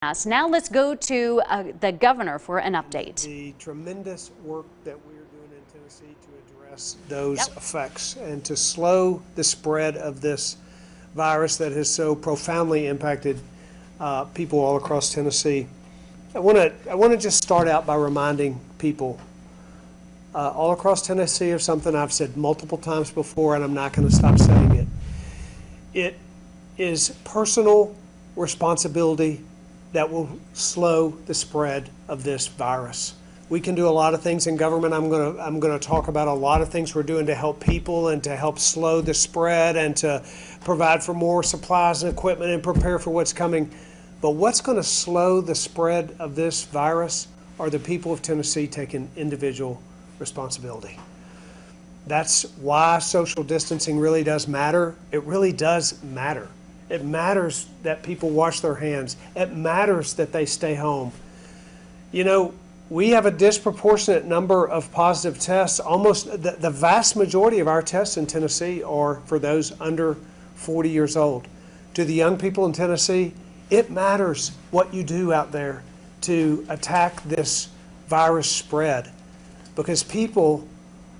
Now let's go to the governor for an update. The tremendous work that we're doing in Tennessee to address those effects and to slow the spread of this virus that has so profoundly impacted people all across Tennessee. I want to just start out by reminding people all across Tennessee of something I've said multiple times before, and I'm not going to stop saying it. It is personal responsibility that will slow the spread of this virus. We can do a lot of things in government. I'm going to talk about a lot of things we're doing to help people and to help slow the spread and to provide for more supplies and equipment and prepare for what's coming. But what's going to slow the spread of this virus are the people of Tennessee taking individual responsibility. That's why social distancing really does matter. It really does matter. It matters that people wash their hands. It matters that they stay home. You know, we have a disproportionate number of positive tests. Almost the vast majority of our tests in Tennessee are for those under 40 years old. To the young people in Tennessee, it matters what you do out there to attack this virus spread, because people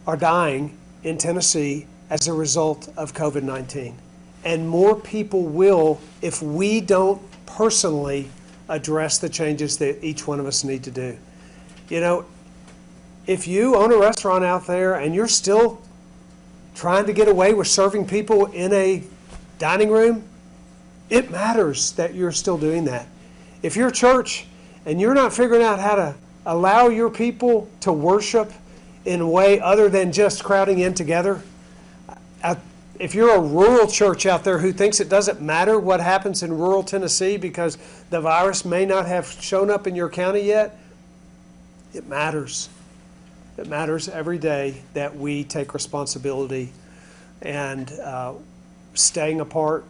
are dying in Tennessee as a result of COVID-19. And more people will if we don't personally address the changes that each one of us need to do. You know, if you own a restaurant out there and you're still trying to get away with serving people in a dining room, it matters that you're still doing that. If you're a church and you're not figuring out how to allow your people to worship in a way other than just crowding in together, if you're a rural church out there who thinks it doesn't matter what happens in rural Tennessee because the virus may not have shown up in your county yet, it matters. It matters every day that we take responsibility, and staying apart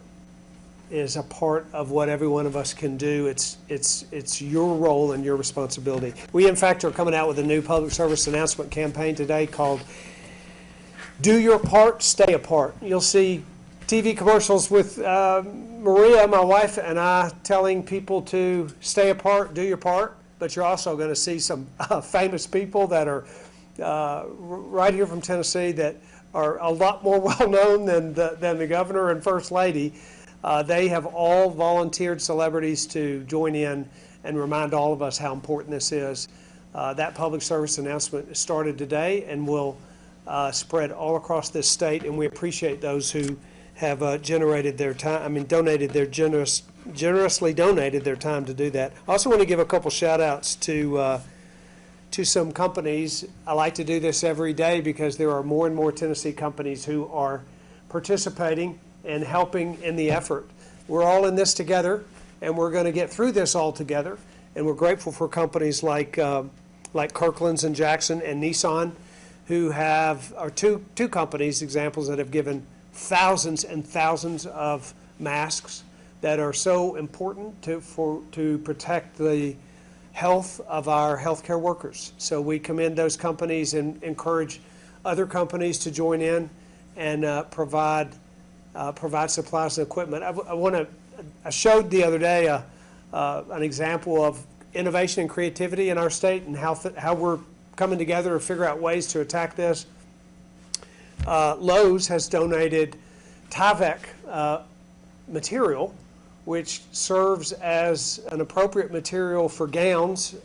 is a part of what every one of us can do. It's your role and your responsibility. We, in fact, are coming out with a new public service announcement campaign today called Do Your Part, Stay Apart. You'll see TV commercials with Maria, my wife, and I telling people to stay apart, do your part, but you're also going to see some famous people that are right here from Tennessee that are a lot more well-known than the governor and first lady. They have all volunteered celebrities to join in and remind all of us how important this is. That public service announcement started today and will spread all across this state, and we appreciate those who have generated their time. Generously donated their time to do that. I also want to give a couple shout-outs to some companies. I like to do this every day because there are more and more Tennessee companies who are participating and helping in the effort. We're all in this together, and we're going to get through this all together. And we're grateful for companies like Kirkland's and Jackson and Nissan, who are two companies, examples, that have given thousands and thousands of masks that are so important to protect the health of our healthcare workers. So we commend those companies and encourage other companies to join in and provide supplies and equipment. I showed the other day an example of innovation and creativity in our state and how we're coming together to figure out ways to attack this. Lowe's has donated Tyvek material, which serves as an appropriate material for gowns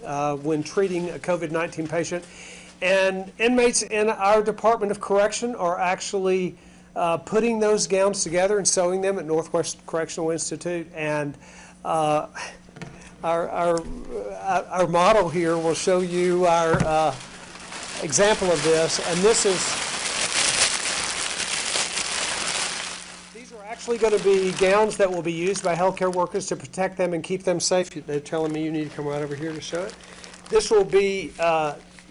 when treating a COVID-19 patient. And inmates in our Department of Correction are actually putting those gowns together and sewing them at Northwest Correctional Institute. And our model here will show you our example of this, and these are actually going to be gowns that will be used by healthcare workers to protect them and keep them safe. They're telling me you need to come right over here to show it. This will be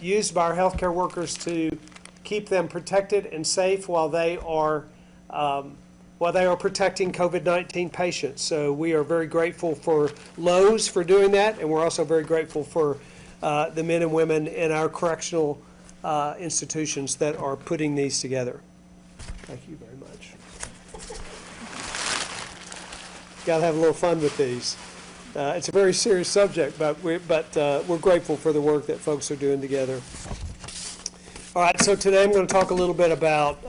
used by our healthcare workers to keep them protected and safe while they are protecting COVID-19 patients. So we are very grateful for Lowe's for doing that, and we're also very grateful for the men and women in our correctional institutions that are putting these together. Thank you very much. Got to have a little fun with these. It's a very serious subject, but we're grateful for the work that folks are doing together. All right, so today I'm going to talk a little bit about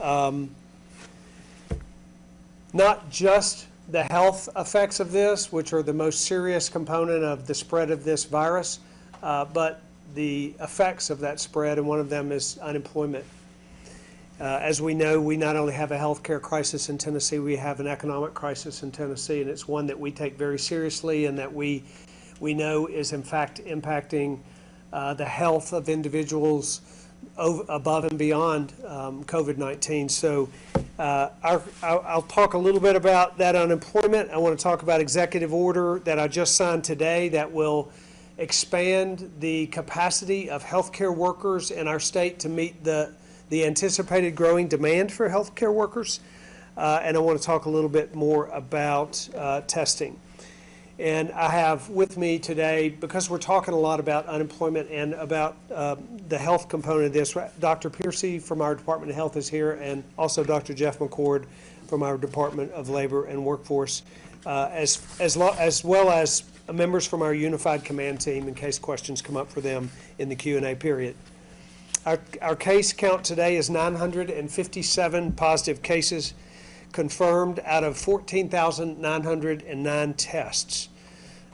not just the health effects of this, which are the most serious component of the spread of this virus, but the effects of that spread, and one of them is unemployment. As we know, we not only have a health care crisis in Tennessee, we have an economic crisis in Tennessee, and it's one that we take very seriously and that we know is in fact impacting the health of individuals above and beyond COVID-19. So I'll talk a little bit about that unemployment. I want to talk about executive order that I just signed today that will expand the capacity of healthcare workers in our state to meet the anticipated growing demand for healthcare workers. And I want to talk a little bit more about testing. And I have with me today, because we're talking a lot about unemployment and about the health component of this, Dr. Piercy from our Department of Health is here, and also Dr. Jeff McCord from our Department of Labor and Workforce, as well as members from our Unified Command Team in case questions come up for them in the Q&A period. Our case count today is 957 positive cases confirmed out of 14,909 tests.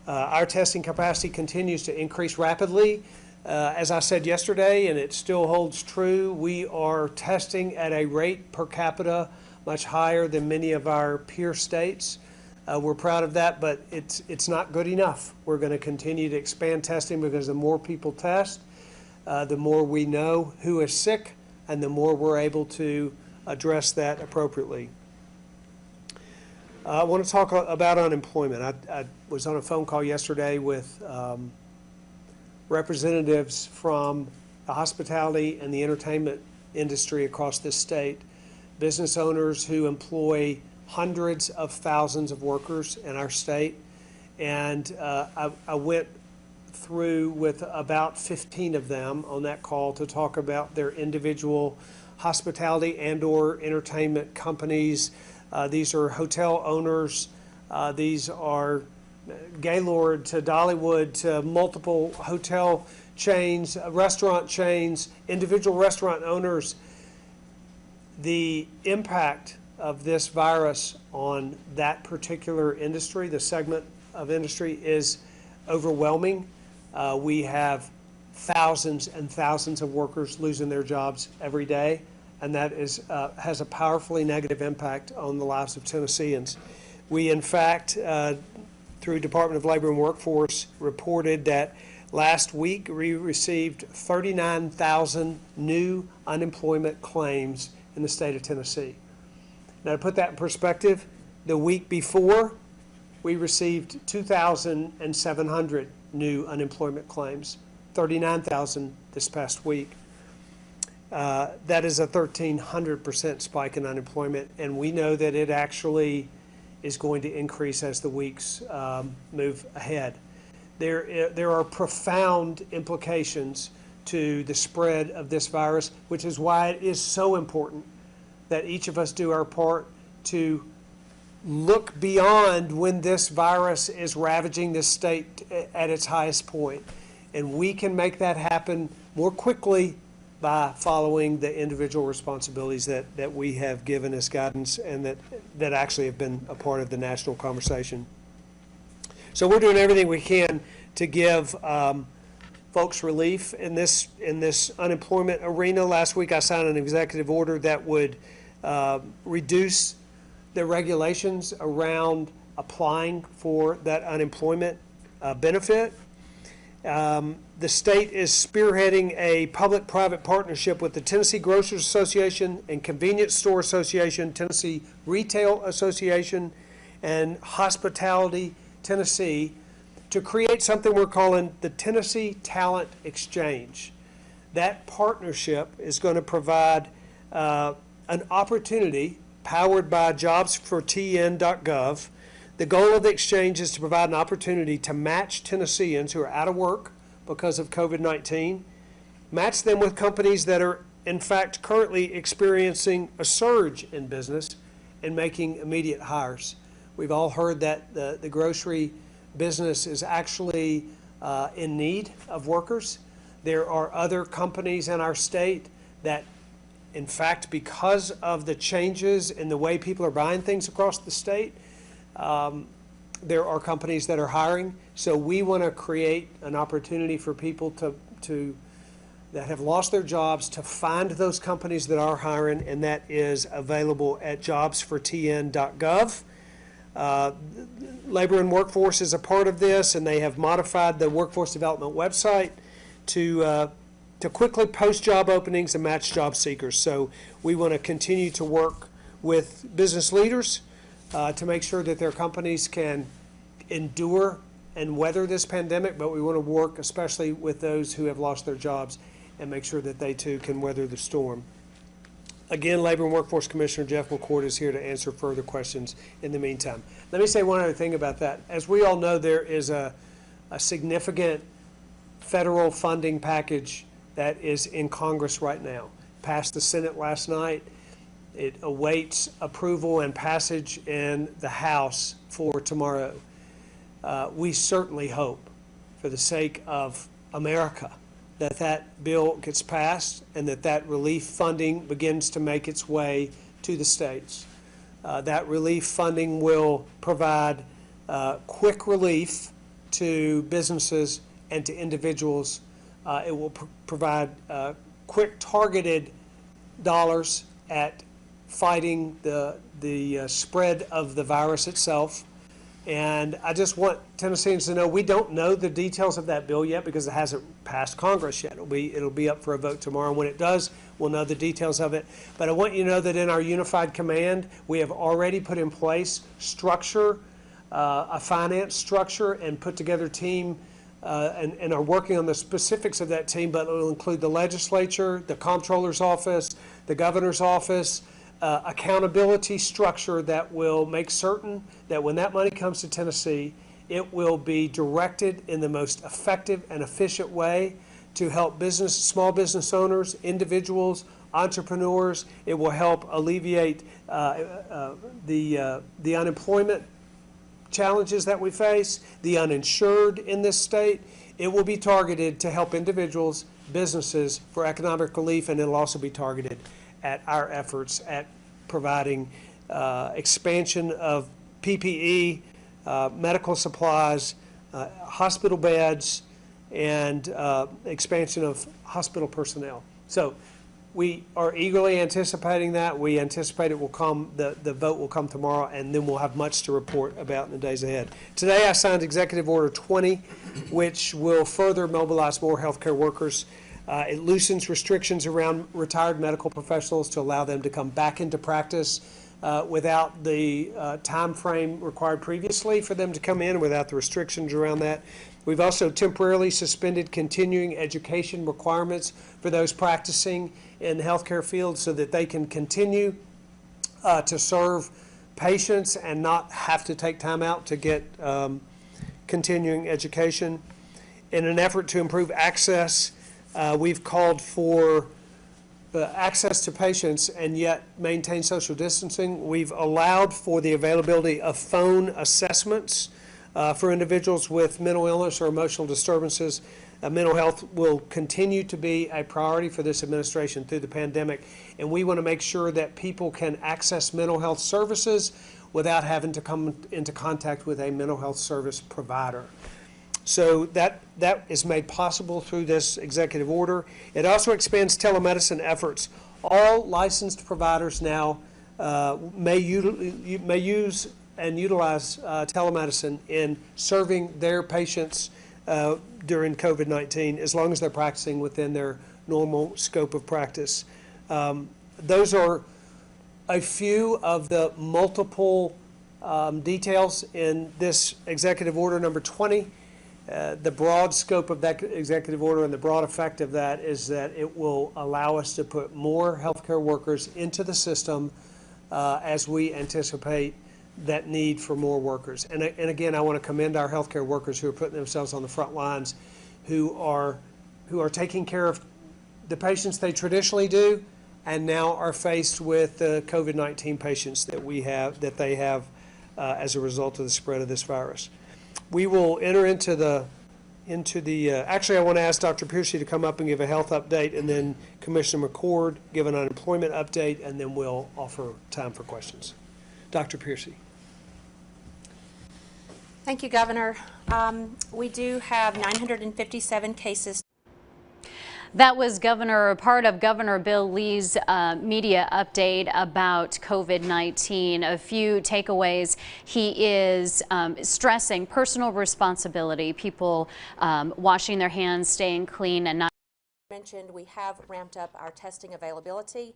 Our testing capacity continues to increase rapidly. As I said yesterday, and it still holds true, we are testing at a rate per capita much higher than many of our peer states. We're proud of that, but it's not good enough. We're going to continue to expand testing because the more people test, the more we know who is sick, and the more we're able to address that appropriately. I want to talk about unemployment. I was on a phone call yesterday with representatives from the hospitality and the entertainment industry across this state, business owners who employ hundreds of thousands of workers in our state. And I went through with about 15 of them on that call to talk about their individual hospitality and or entertainment companies. These are hotel owners. These are Gaylord to Dollywood to multiple hotel chains, restaurant chains, individual restaurant owners. The impact of this virus on that particular industry, the segment of industry, is overwhelming. We have thousands and thousands of workers losing their jobs every day, and that has a powerfully negative impact on the lives of Tennesseans. We, in fact, through Department of Labor and Workforce, reported that last week we received 39,000 new unemployment claims in the state of Tennessee. Now, to put that in perspective, the week before, we received 2,700 new unemployment claims, 39,000 this past week. That is a 1,300% spike in unemployment, and we know that it actually is going to increase as the weeks move ahead. There are profound implications to the spread of this virus, which is why it is so important that each of us do our part to look beyond when this virus is ravaging this state at its highest point. And we can make that happen more quickly by following the individual responsibilities that we have given as guidance and that actually have been a part of the national conversation. So we're doing everything we can to give folks relief in this unemployment arena. Last week I signed an executive order that would reduce the regulations around applying for that unemployment benefit. The state is spearheading a public-private partnership with the Tennessee Grocers Association and Convenience Store Association, Tennessee Retail Association, and Hospitality Tennessee to create something we're calling the Tennessee Talent Exchange. That partnership is going to provide an opportunity powered by jobsfortn.gov. The goal of the exchange is to provide an opportunity to match Tennesseans who are out of work because of COVID-19, match them with companies that are in fact currently experiencing a surge in business and making immediate hires. We've all heard that the grocery business is actually in need of workers. There are other companies in our state that, in fact, because of the changes in the way people are buying things across the state, there are companies that are hiring. So we want to create an opportunity for people that have lost their jobs to find those companies that are hiring, and that is available at jobsfortn.gov. Labor and Workforce is a part of this, and they have modified the workforce development website to quickly post job openings and match job seekers. So we want to continue to work with business leaders to make sure that their companies can endure and weather this pandemic, but we want to work especially with those who have lost their jobs and make sure that they too can weather the storm. Again, Labor and Workforce Commissioner Jeff McCord is here to answer further questions in the meantime. Let me say one other thing about that. As we all know, there is a significant federal funding package that is in Congress right now. Passed the Senate last night. It awaits approval and passage in the House for tomorrow. We certainly hope, for the sake of America, that that bill gets passed and that relief funding begins to make its way to the states. That relief funding will provide quick relief to businesses and to individuals. It will provide quick targeted dollars at fighting the spread of the virus itself. And I just want Tennesseans to know we don't know the details of that bill yet because it hasn't passed Congress yet. It'll be up for a vote tomorrow. When it does, we'll know the details of it. But I want you to know that in our unified command, we have already put in place structure, a finance structure, and put together a team and are working on the specifics of that team, but it will include the legislature, the comptroller's office, the governor's office, accountability structure that will make certain that when that money comes to Tennessee, it will be directed in the most effective and efficient way to help small business owners, individuals, entrepreneurs. It will help alleviate the unemployment challenges that we face, the uninsured in this state. It will be targeted to help individuals, businesses for economic relief, and it'll also be targeted at our efforts at providing expansion of PPE, medical supplies, hospital beds, and expansion of hospital personnel. So we are eagerly anticipating that. We anticipate it will come, the vote will come tomorrow, and then we'll have much to report about in the days ahead. Today I signed Executive Order 20, which will further mobilize more healthcare workers. It loosens restrictions around retired medical professionals to allow them to come back into practice without the time frame required previously for them to come in, without the restrictions around that. We've also temporarily suspended continuing education requirements for those practicing in the healthcare field so that they can continue to serve patients and not have to take time out to get continuing education. In an effort to improve access, we've called for access to patients and yet maintain social distancing. We've allowed for the availability of phone assessments for individuals with mental illness or emotional disturbances. Mental health will continue to be a priority for this administration through the pandemic, and we want to make sure that people can access mental health services without having to come into contact with a mental health service provider. So that is made possible through this executive order. It also expands telemedicine efforts. All licensed providers now may use and utilize telemedicine in serving their patients during COVID-19, as long as they're practicing within their normal scope of practice. Those are a few of the multiple details in this executive order number 20. The broad scope of that executive order and the broad effect of that is that it will allow us to put more healthcare workers into the system as we anticipate that need for more workers. And again, I want to commend our healthcare workers who are putting themselves on the front lines, who are taking care of the patients they traditionally do, and now are faced with the COVID-19 patients that they have as a result of the spread of this virus. We will enter into the, actually, I want to ask Dr. Piercy to come up and give a health update, and then Commissioner McCord give an unemployment update, and then we'll offer time for questions. Dr. Piercy. Thank you, Governor. We do have 957 cases. That was part of Governor Bill Lee's media update about COVID-19. A few takeaways. He is stressing personal responsibility, people washing their hands, staying clean, and not Mentioned, we have ramped up our testing availability,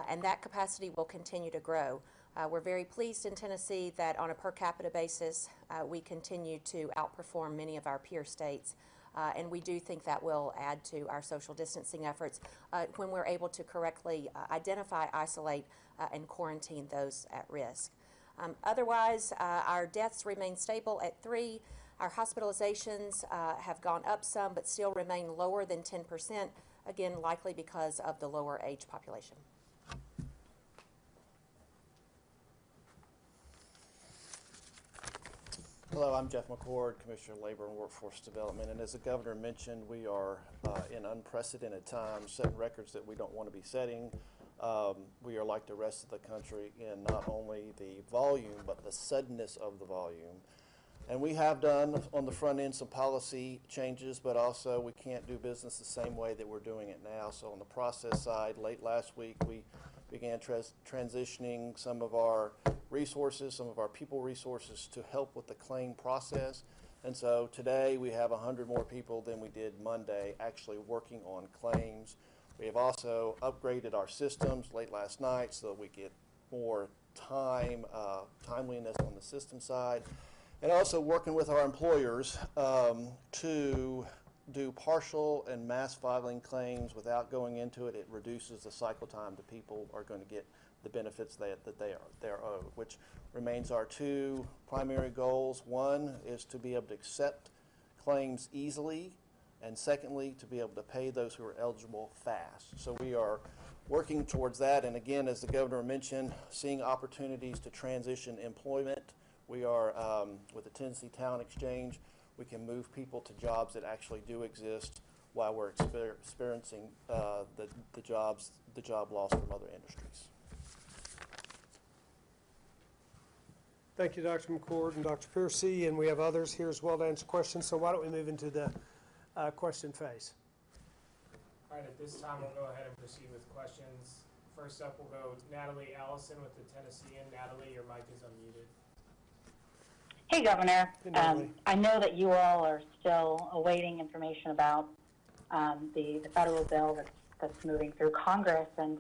and that capacity will continue to grow. We're very pleased in Tennessee that on a per capita basis, we continue to outperform many of our peer states. And we do think that will add to our social distancing efforts when we're able to correctly identify, isolate, and quarantine those at risk. Otherwise, our deaths remain stable at 3. Our hospitalizations have gone up some, but still remain lower than 10%, again, likely because of the lower age population. Hello, I'm Jeff McCord, Commissioner of Labor and Workforce Development, and as the Governor mentioned, we are in unprecedented times, setting records that we don't want to be setting. We are like the rest of the country in not only the volume, but the suddenness of the volume. And we have done on the front end some policy changes, but also we can't do business the same way that we're doing it now. So on the process side, late last week, we began transitioning some of our resources, some of our people resources to help with the claim process. And so today we have 100 more people than we did Monday actually working on claims. We have also upgraded our systems late last night so that we get more timeliness on the system side. And also working with our employers to do partial and mass filing claims without going into it. It reduces the cycle time that people are going to get the benefits that they're owed, which remains our 2 primary goals. One is to be able to accept claims easily, and secondly, to be able to pay those who are eligible fast. So we are working towards that, and again, as the Governor mentioned, seeing opportunities to transition employment. We are, with the Tennessee Talent Exchange, we can move people to jobs that actually do exist while we're experiencing the job loss from other industries. Thank you, Dr. McCord and Dr. Piercy, and we have others here as well to answer questions. So why don't we move into the question phase? All right, at this time, we'll go ahead and proceed with questions. First up, we'll go Natalie Allison with the Tennessean. Natalie, your mic is unmuted. Hey, Governor. Hey, Natalie. I know that you all are still awaiting information about the federal bill that's moving through Congress, and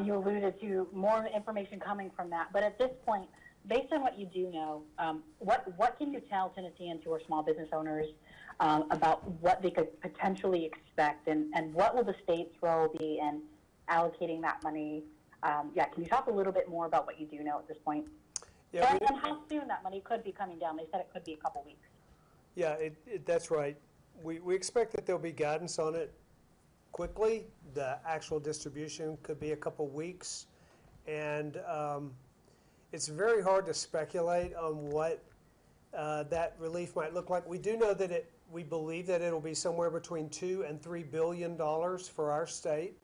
you alluded to more information coming from that. But at this point, based on what you do know, what can you tell Tennesseans who are small business owners about what they could potentially expect, and what will the state's role be in allocating that money? Can you talk a little bit more about what you do know at this point? Yeah, And how soon that money could be coming down? They said it could be a couple weeks. Yeah, that's right. We expect that there'll be guidance on it quickly. The actual distribution could be a couple weeks, and it's very hard to speculate on what that relief might look like. We do know that we believe that it'll be somewhere between $2 and $3 billion for our state,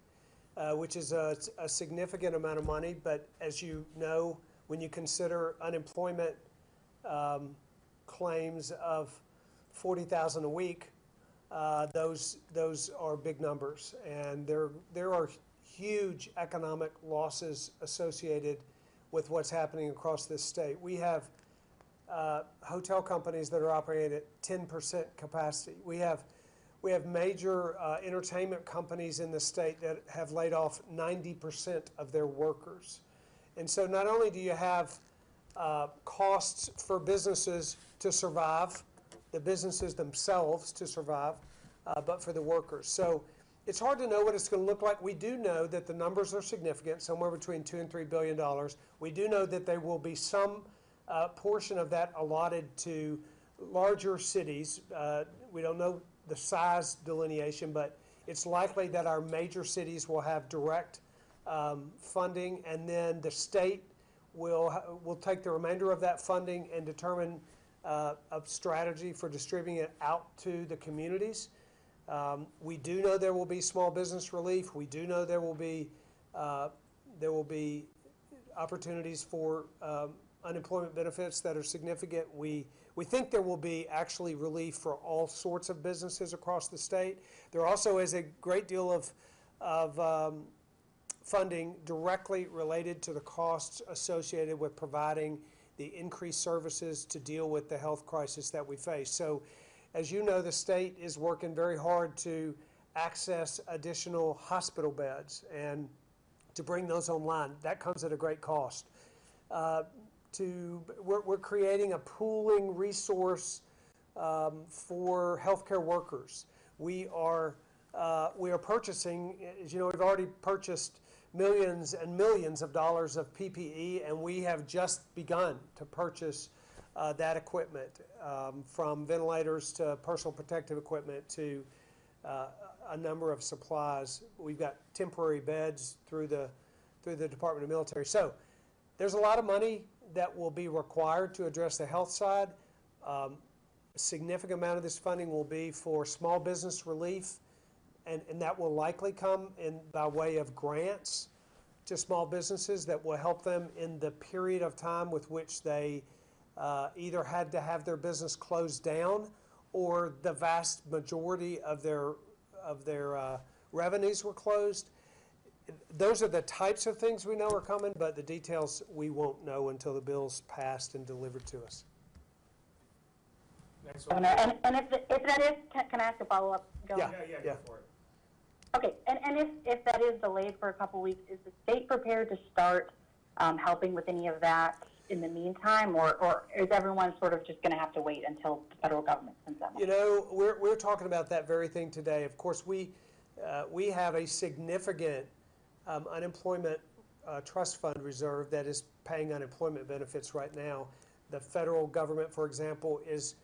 which is a significant amount of money. But as you know, when you consider unemployment claims of 40,000 a week, those are big numbers, and there are huge economic losses associated with what's happening across this state. We have hotel companies that are operating at 10% capacity. We have major entertainment companies in the state that have laid off 90% of their workers. And so not only do you have costs for businesses to survive, the businesses themselves to survive, but for the workers. So it's hard to know what it's going to look like. We do know that the numbers are significant, somewhere between $2 and $3 billion. We do know that there will be some portion of that allotted to larger cities. We don't know the size delineation, but it's likely that our major cities will have direct funding, and then the state will take the remainder of that funding and determine a strategy for distributing it out to the communities. We do know there will be small business relief. We do know there will be opportunities for unemployment benefits that are significant. We think there will be actually relief for all sorts of businesses across the state. There also is a great deal of funding directly related to the costs associated with providing the increased services to deal with the health crisis that we face. So, as you know, the state is working very hard to access additional hospital beds and to bring those online. That comes at a great cost. We're creating a pooling resource for healthcare workers. We are purchasing, as you know, we've already purchased millions and millions of dollars of PPE, and we have just begun to purchase that equipment, from ventilators to personal protective equipment to a number of supplies. We've got temporary beds through the Department of Military. So there's a lot of money that will be required to address the health side. A significant amount of this funding will be for small business relief, and that will likely come in by way of grants to small businesses that will help them in the period of time with which they either had to have their business closed down or the vast majority of their revenues were closed. Those are the types of things we know are coming, but the details we won't know until the bill's passed and delivered to us. Next one. And if that is, can I ask a follow-up? Yeah. Go for it. Okay, and if that is delayed for a couple weeks, is the state prepared to start helping with any of that in the meantime, or is everyone sort of just going to have to wait until the federal government sends them? You know, we're talking about that very thing today. Of course, we have a significant unemployment trust fund reserve that is paying unemployment benefits right now. The federal government, for example, is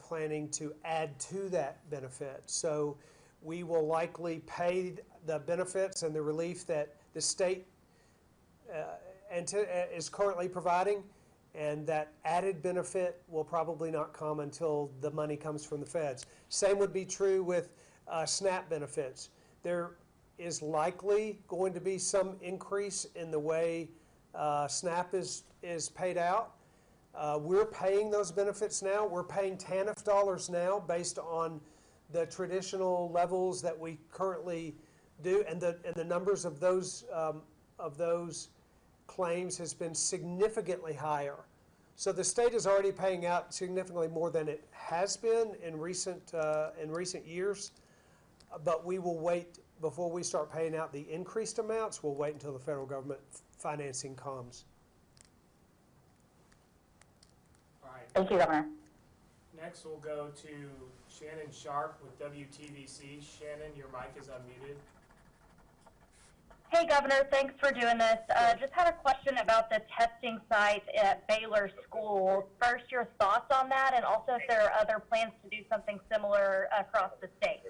planning to add to that benefit. So we will likely pay the benefits and the relief that the state is currently providing, and that added benefit will probably not come until the money comes from the feds. Same would be true with SNAP benefits. There is likely going to be some increase in the way SNAP is paid out. We're paying those benefits now. We're paying TANF dollars now based on the traditional levels that we currently do, and the numbers of those claims has been significantly higher. So the state is already paying out significantly more than it has been in recent years, but we will wait before we start paying out the increased amounts. We'll wait until the federal government financing comes. All right. Thank you, Governor. Next, we'll go to Shannon Sharp with WTVC. Shannon, your mic is unmuted. Hey, Governor, thanks for doing this. Just had a question about the testing site at Baylor School. First, your thoughts on that, and also if there are other plans to do something similar across the state.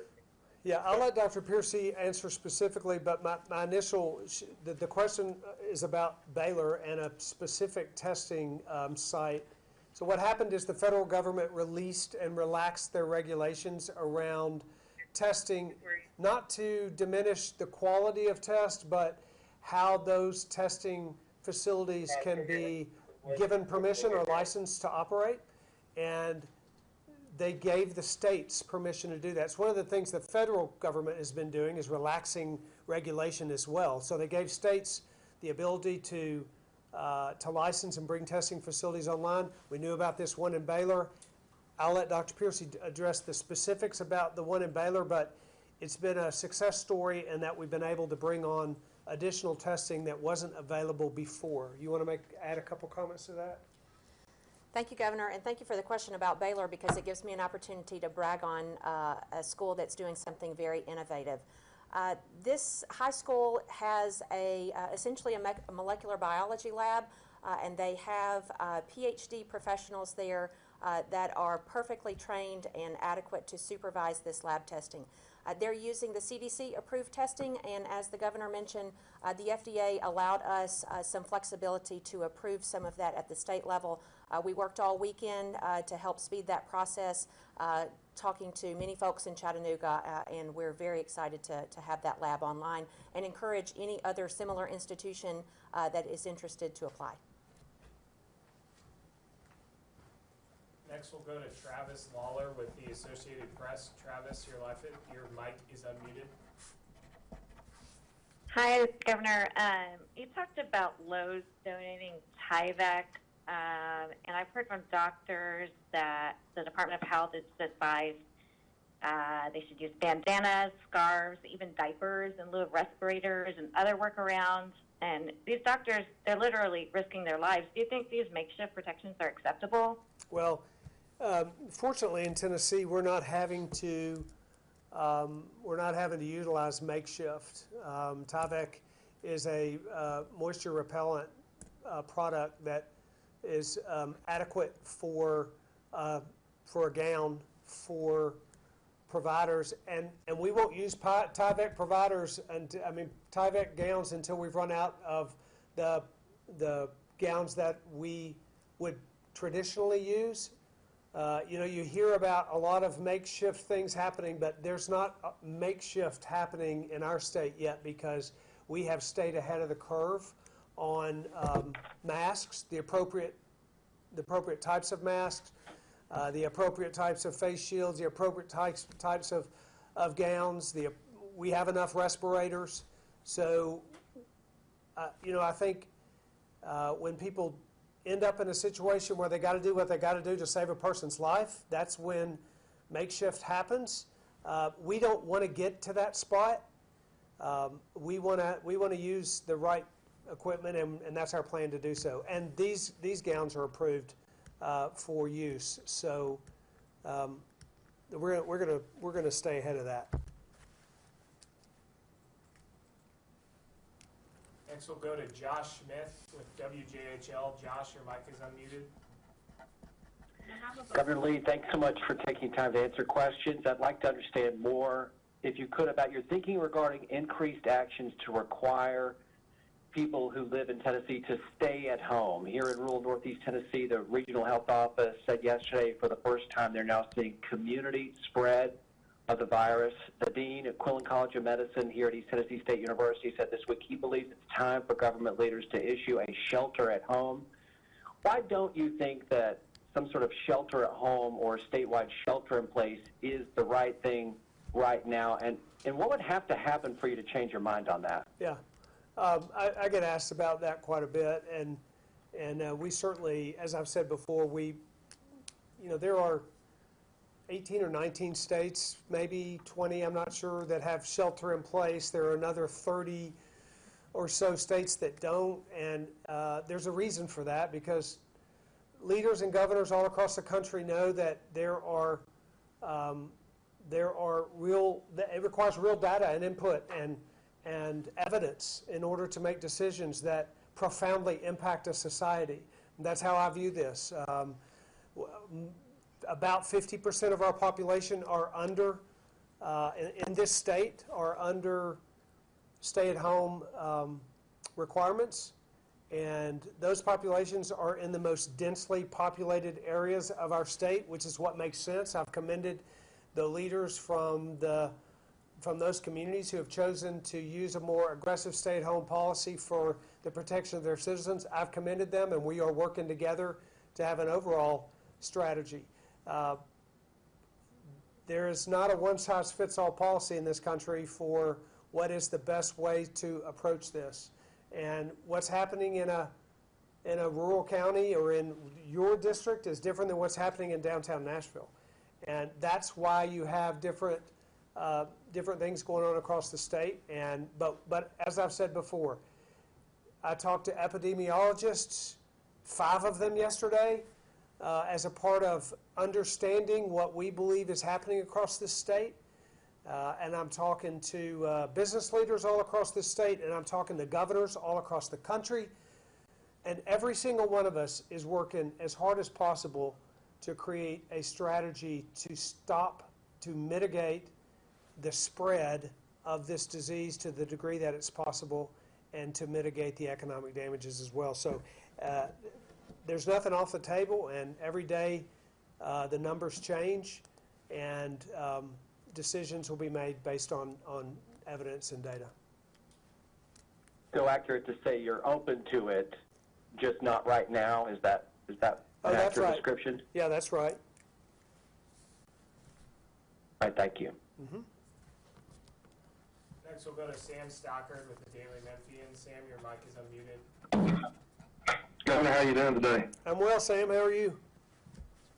Yeah, I'll let Dr. Piercy answer specifically, but my initial, the question is about Baylor and a specific testing site. So what happened is the federal government released and relaxed their regulations around testing, not to diminish the quality of tests, but how those testing facilities can be given permission or license to operate. And they gave the states permission to do that. It's one of the things the federal government has been doing, is relaxing regulation as well. So they gave states the ability to license and bring testing facilities online. We knew about this one in Baylor. I'll let Dr. Piercy address the specifics about the one in Baylor, but it's been a success story in that we've been able to bring on additional testing that wasn't available before. You want to add a couple comments to that? Thank you, Governor, and thank you for the question about Baylor, because it gives me an opportunity to brag on a school that's doing something very innovative. This high school has essentially a molecular biology lab, and they have PhD professionals there that are perfectly trained and adequate to supervise this lab testing. They're using the CDC-approved testing, and as the governor mentioned, the FDA allowed us some flexibility to approve some of that at the state level. We worked all weekend to help speed that process, talking to many folks in Chattanooga, and we're very excited to have that lab online and encourage any other similar institution that is interested to apply. Next, we'll go to Travis Lawler with the Associated Press. Travis, your mic is unmuted. Hi, Governor. You talked about Lowe's donating Tyvek, and I've heard from doctors that the Department of Health has advised they should use bandanas, scarves, even diapers in lieu of respirators and other workarounds. And these doctors, they're literally risking their lives. Do you think these makeshift protections are acceptable? Well, fortunately in Tennessee, we're not having to utilize makeshift. Tyvek is a moisture repellent product that is adequate for a gown for providers, and we won't use Tyvek providers and Tyvek gowns until we've run out of the gowns that we would traditionally use. You hear about a lot of makeshift things happening, but there's not makeshift happening in our state yet because we have stayed ahead of the curve on masks, the appropriate types of masks, the appropriate types of face shields, the appropriate types of gowns. We have enough respirators. So, I think when people end up in a situation where they got to do what they got to do to save a person's life, that's when makeshift happens. We don't want to get to that spot. We want to use the right equipment, and that's our plan to do so. And these gowns are approved for use, so we're gonna stay ahead of that. Next, we'll go to Josh Smith with WJHL. Josh, your mic is unmuted. Governor Lee, thanks so much for taking time to answer questions. I'd like to understand more, if you could, about your thinking regarding increased actions to require people who live in Tennessee to stay at home. Here in rural Northeast Tennessee, the Regional Health Office said yesterday for the first time they're now seeing community spread of the virus. The dean at Quillen College of Medicine here at East Tennessee State University said this week he believes it's time for government leaders to issue a shelter at home. Why don't you think that some sort of shelter at home or statewide shelter in place is the right thing right now? And what would have to happen for you to change your mind on that? Yeah. I get asked about that quite a bit, and we certainly, as I've said before, there are 18 or 19 states, maybe 20, I'm not sure, that have shelter in place. There are another 30 or so states that don't, and there's a reason for that, because leaders and governors all across the country know that it requires real data and input and evidence in order to make decisions that profoundly impact a society. And that's how I view this. About 50% of our population are in this state, are under stay-at-home requirements. And those populations are in the most densely populated areas of our state, which is what makes sense. I've commended the leaders from those communities who have chosen to use a more aggressive stay-at-home policy for the protection of their citizens. I've commended them, and we are working together to have an overall strategy. There is not a one-size-fits-all policy in this country for what is the best way to approach this. And what's happening in a rural county or in your district is different than what's happening in downtown Nashville. And that's why you have different things going on across the state. But as I've said before, I talked to epidemiologists, 5 of them yesterday, as a part of understanding what we believe is happening across this state. And I'm talking to business leaders all across the state, and I'm talking to governors all across the country. And every single one of us is working as hard as possible to create a strategy to mitigate the spread of this disease to the degree that it's possible, and to mitigate the economic damages as well. So there's nothing off the table, and every day the numbers change, and decisions will be made based on evidence and data. So accurate to say you're open to it, just not right now? Is that an that's accurate right. description? Yeah, that's right. All right, thank you. Mm-hmm. Next, we'll go to Sam Stockard with the Daily Memphian. Sam, your mic is unmuted. Governor, how you doing today? I'm well, Sam. How are you?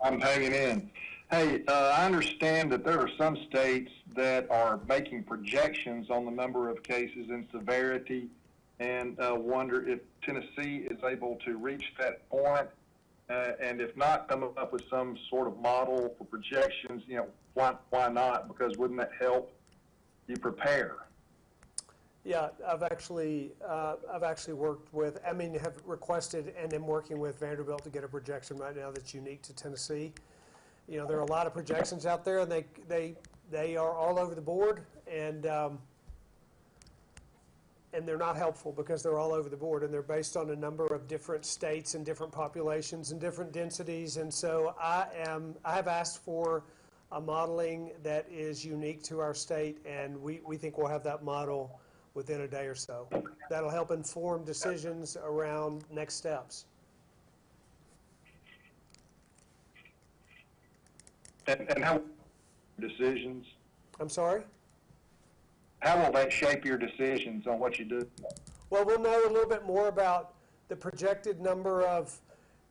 I'm hanging in. Hey, I understand that there are some states that are making projections on the number of cases and severity, and wonder if Tennessee is able to reach that point, and if not, come up with some sort of model for projections. You know, why not? Because wouldn't that help you prepare? Yeah, I've actually worked with, have requested and am working with Vanderbilt to get a projection right now that's unique to Tennessee. You know, there are a lot of projections out there, and they are all over the board, and they're not helpful because they're all over the board, and they're based on a number of different states and different populations and different densities. And so I have asked for a modeling that is unique to our state, and we think we'll have that model within a day or so. That'll help inform decisions around next steps. And how decisions? I'm sorry? How will that shape your decisions on what you do? Well, we'll know a little bit more about the projected number of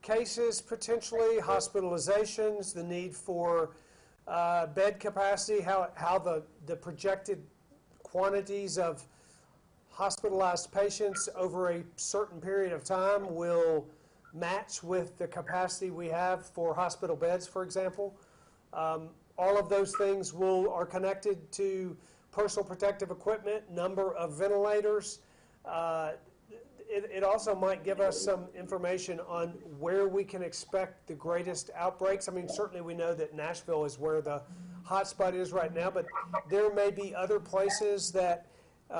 cases, potentially, hospitalizations, the need for bed capacity, how the projected quantities of hospitalized patients over a certain period of time will match with the capacity we have for hospital beds, for example. All of those things are connected to personal protective equipment, number of ventilators. It also might give us some information on where we can expect the greatest outbreaks. I mean, certainly we know that Nashville is where the hotspot is right now, but there may be other places that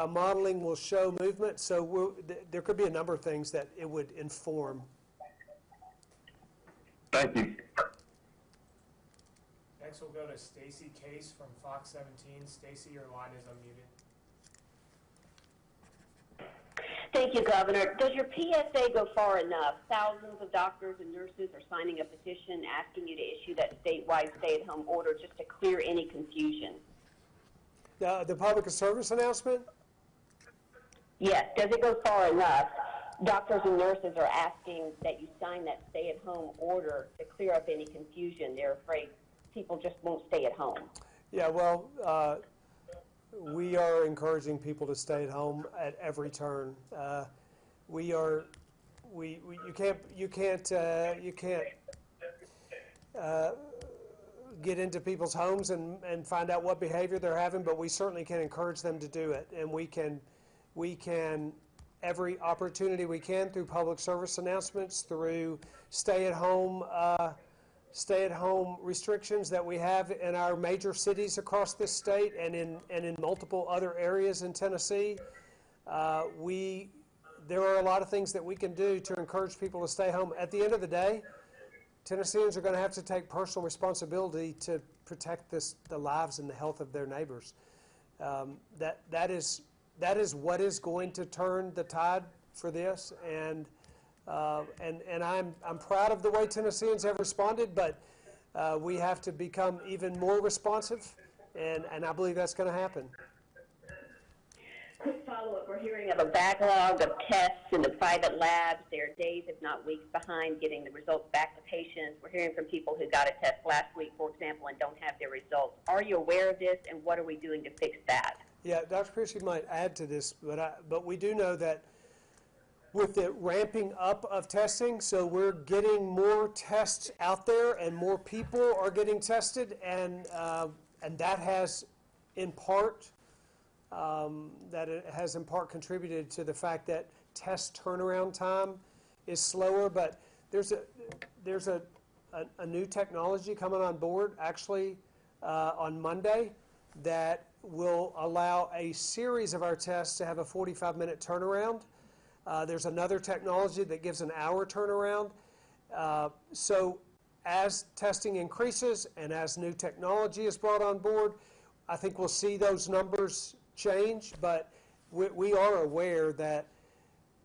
modeling will show movement. So there could be a number of things that it would inform. Thank you. Next, we'll go to Stacy Case from Fox 17. Stacy, your line is unmuted. Thank you, Governor. Does your PSA go far enough? Thousands of doctors and nurses are signing a petition asking you to issue that statewide stay-at-home order just to clear any confusion. The public service announcement? Yes. Does it go far enough? Doctors and nurses are asking that you sign that stay-at-home order to clear up any confusion. They're afraid people just won't stay at home. Yeah, well, we are encouraging people to stay at home at every turn. You can't get into people's homes and find out what behavior they're having, but we certainly can encourage them to do it, and we can every opportunity we can through public service announcements, through stay-at-home restrictions that we have in our major cities across this state and in multiple other areas in Tennessee. There are a lot of things that we can do to encourage people to stay home. At the end of the day, Tennesseans are going to have to take personal responsibility to protect the lives and the health of their neighbors. That is what is going to turn the tide for this, and I'm proud of the way Tennesseans have responded, but we have to become even more responsive, and I believe that's going to happen. Quick follow-up. We're hearing of a backlog of tests in the private labs. They're days, if not weeks, behind getting the results back to patients. We're hearing from people who got a test last week, for example, and don't have their results. Are you aware of this, and what are we doing to fix that? Yeah, Dr. Christie might add to this, but we do know that with the ramping up of testing, so we're getting more tests out there and more people are getting tested, and that has in part contributed to the fact that test turnaround time is slower. But there's a new technology coming on board actually on Monday that will allow a series of our tests to have a 45-minute turnaround. There's another technology that gives an hour turnaround. So as testing increases and as new technology is brought on board, I think we'll see those numbers change, but we are aware that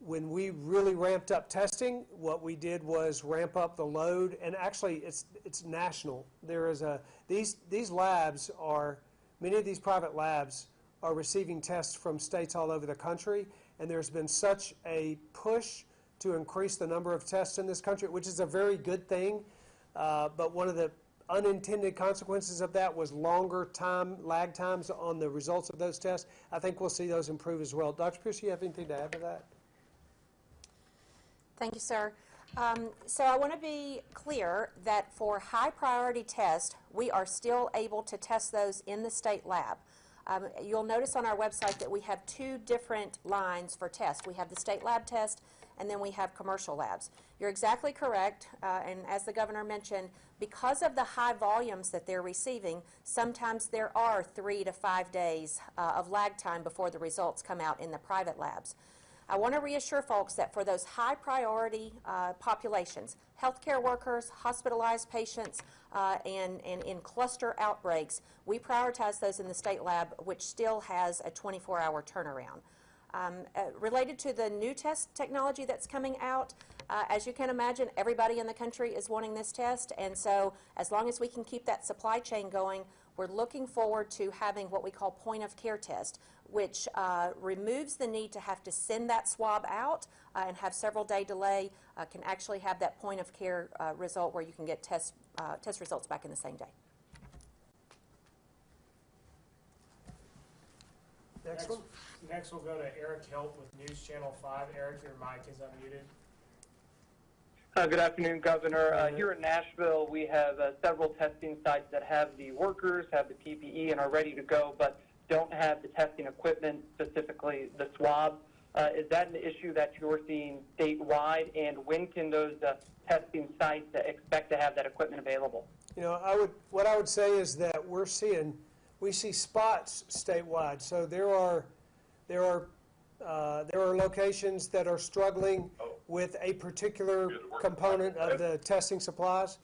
when we really ramped up testing, what we did was ramp up the load, and actually it's national. There is these labs are, many of these private labs are receiving tests from states all over the country, and there's been such a push to increase the number of tests in this country, which is a very good thing, but one of the unintended consequences of that was longer lag times on the results of those tests. I think we'll see those improve as well. Dr. Pierce, you have anything to add to that? Thank you, sir. So I want to be clear that for high priority tests, we are still able to test those in the state lab. You'll notice on our website that we have two different lines for tests. We have the state lab test, and then we have commercial labs. You're exactly correct, and as the governor mentioned, because of the high volumes that they're receiving, sometimes there are 3 to 5 days of lag time before the results come out in the private labs. I want to reassure folks that for those high priority populations, healthcare workers, hospitalized patients, and in cluster outbreaks, we prioritize those in the state lab, which still has a 24-hour turnaround. Related to the new test technology that's coming out, as you can imagine, everybody in the country is wanting this test, and so as long as we can keep that supply chain going, we're looking forward to having what we call point-of-care test, which removes the need to have to send that swab out and have several-day delay, can actually have that point-of-care result where you can get test results back in the same day. Next we'll go to Eric Hilt with News Channel 5. Eric, your mic is unmuted. Good afternoon, Governor. Here in Nashville, we have several testing sites that have the workers, have the PPE, and are ready to go, but don't have the testing equipment, specifically the swab. Is that an issue that you're seeing statewide, and when can those testing sites expect to have that equipment available? You know, what I would say is that we see spots statewide. So there are locations that are struggling with a particular component of the testing supplies.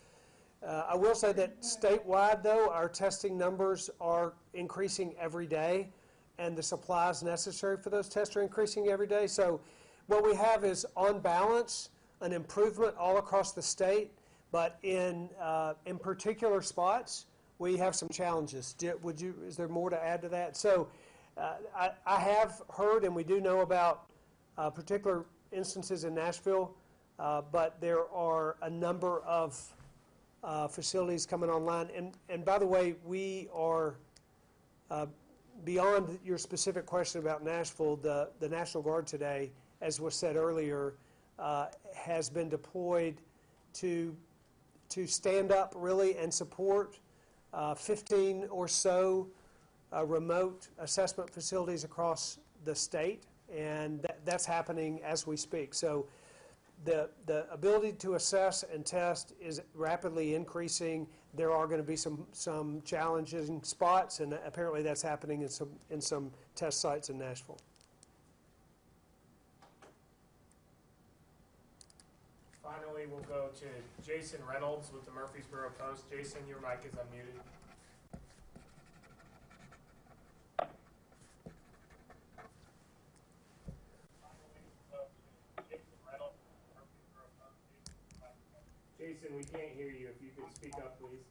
I will say that statewide, though, our testing numbers are increasing every day, and the supplies necessary for those tests are increasing every day. So what we have is, on balance, an improvement all across the state, but in particular spots, we have some challenges. Is there more to add to that? So I have heard, and we do know about particular instances in Nashville, but there are a number of facilities coming online. And by the way, we are, beyond your specific question about Nashville, the National Guard today, as was said earlier, has been deployed to stand up really and support 15 or so remote assessment facilities across the state, and that's happening as we speak. So the ability to assess and test is rapidly increasing. There are going to be some challenging spots, and apparently that's happening in some test sites in Nashville. Finally, we'll go to Jason Reynolds with the Murfreesboro Post. Jason, your mic is unmuted. Jason, we can't hear you. If you could speak up, please.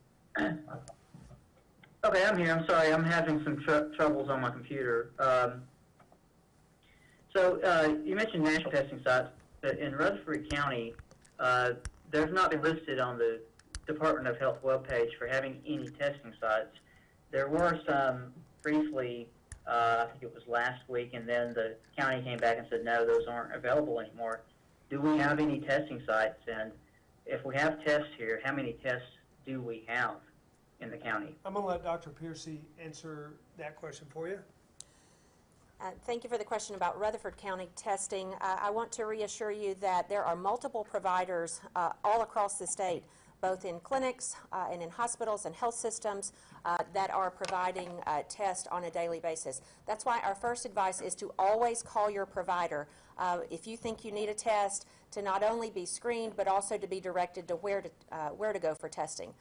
Okay, I'm here. I'm sorry. I'm having some troubles on my computer. You mentioned national testing sites, but in Rutherford County, they've not been listed on the Department of Health webpage for having any testing sites. There were some briefly, I think it was last week, and then the county came back and said, no, those aren't available anymore. Do we have any testing sites? And if we have tests here, how many tests do we have in the county? I'm going to let Dr. Piercy answer that question for you. Thank you for the question about Rutherford County testing. I want to reassure you that there are multiple providers all across the state, both in clinics and in hospitals and health systems that are providing tests on a daily basis. That's why our first advice is to always call your provider if you think you need a test, to not only be screened but also to be directed to where to go for testing.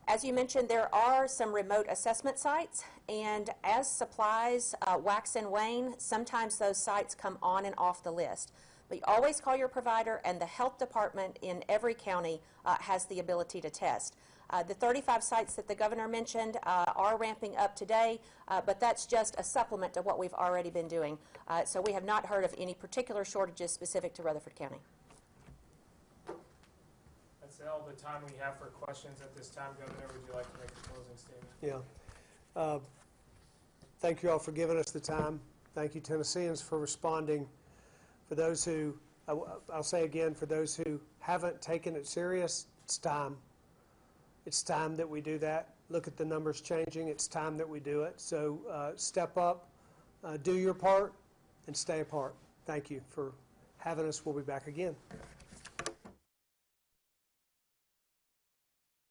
As you mentioned, there are some remote assessment sites, and as supplies wax and wane, sometimes those sites come on and off the list. But you always call your provider, and the health department in every county has the ability to test. The 35 sites that the governor mentioned are ramping up today, but that's just a supplement to what we've already been doing. So we have not heard of any particular shortages specific to Rutherford County. That's all the time we have for questions at this time. Governor, would you like to make a closing statement? Yeah. Thank you all for giving us the time. Thank you, Tennesseans, for responding. For those who, I'll say again, for those who haven't taken it serious, it's time. It's time that we do that. Look at the numbers changing. It's time that we do it. So step up, do your part, and stay apart. Thank you for having us. We'll be back again.